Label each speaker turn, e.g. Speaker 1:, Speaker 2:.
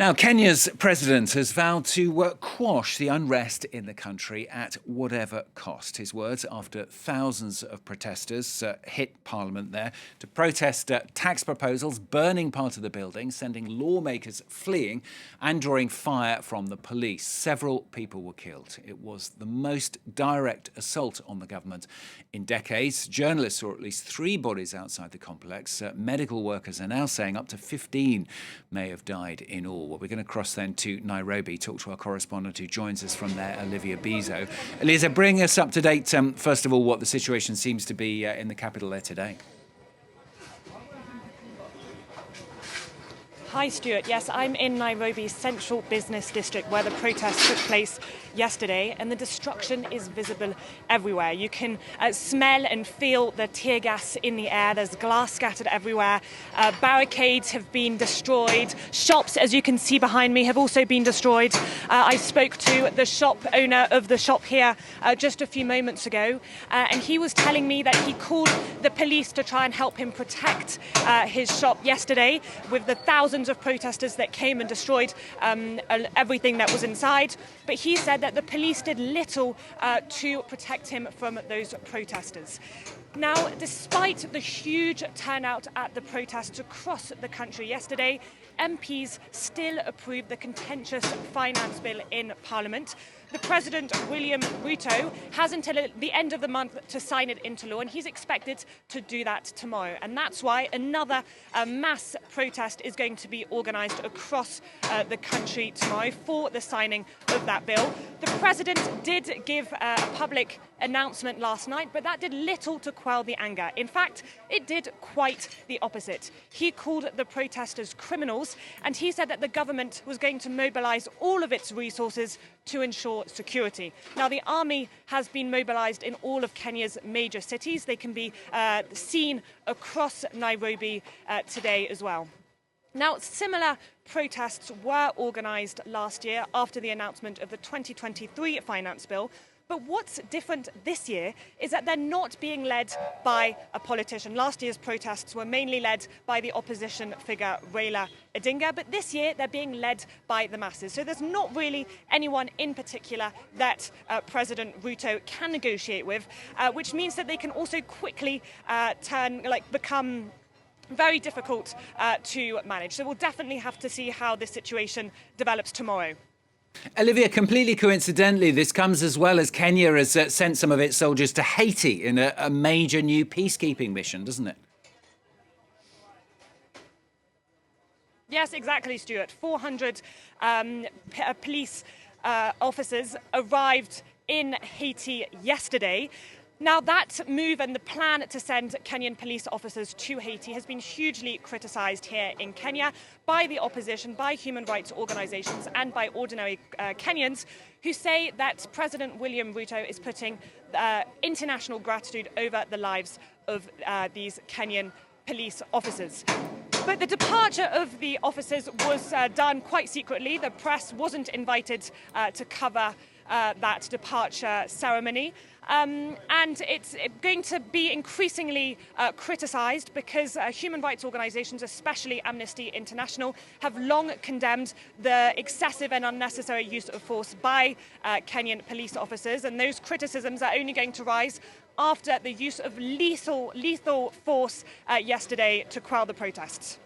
Speaker 1: Now, Kenya's president has vowed to quash the unrest in the country at whatever cost. His words after thousands of protesters hit Parliament there to protest tax proposals, burning part of the building, sending lawmakers fleeing and drawing fire from the police. Several people were killed. It was the most direct assault on the government in decades. Journalists saw at least 3 bodies outside the complex. Medical workers are now saying up to 15 may have died in all. Well, we're going to cross then to Nairobi, talk to our correspondent who joins us from there, Olvia Bizot. Eliza, bring us up to date, first of all, what the situation seems to be in the capital there today.
Speaker 2: Hi, Stuart. Yes, I'm in Nairobi's central business district where the protest took place yesterday, and the destruction is visible everywhere. You can smell and feel the tear gas in the air. There's glass scattered everywhere. Barricades have been destroyed. Shops, as you can see behind me, have also been destroyed. I spoke to the shop owner of the shop here just a few moments ago, and he was telling me that he called the police to try and help him protect his shop yesterday with the thousands of protesters that came and destroyed everything that was inside. But he said that the police did little to protect him from those protesters. Now, despite the huge turnout at the protests across the country yesterday, MPs still approved the contentious finance bill in Parliament. The President, William Ruto, has until the end of the month to sign it into law, and he's expected to do that tomorrow. And that's why another mass protest is going to be organised across the country tomorrow for the signing of that bill. The President did give a public announcement last night, but that did little to quell the anger. In fact, it did quite the opposite. He called the protesters criminals, and he said that the government was going to mobilise all of its resources to ensure security. Now, the army has been mobilised in all of Kenya's major cities. They can be seen across Nairobi today as well. Now, similar protests were organised last year after the announcement of the 2023 finance bill. But what's different this year is that they're not being led by a politician. Last year's protests were mainly led by the opposition figure Raila Odinga, but this year they're being led by the masses. So there's not really anyone in particular that President Ruto can negotiate with, which means that they can also quickly become very difficult to manage. So we'll definitely have to see how this situation develops tomorrow.
Speaker 1: Olivia, completely coincidentally, this comes as well as Kenya has sent some of its soldiers to Haiti in a major new peacekeeping mission, doesn't it?
Speaker 2: Yes, exactly, Stuart. 400 police officers arrived in Haiti yesterday. Now, that move and the plan to send Kenyan police officers to Haiti has been hugely criticised here in Kenya by the opposition, by human rights organisations and by ordinary Kenyans who say that President William Ruto is putting international gratitude over the lives of these Kenyan police officers. But the departure of the officers was done quite secretly. The press wasn't invited to cover that departure ceremony. And it's going to be increasingly criticised because human rights organisations, especially Amnesty International, have long condemned the excessive and unnecessary use of force by Kenyan police officers. And those criticisms are only going to rise after the use of lethal force yesterday to quell the protests.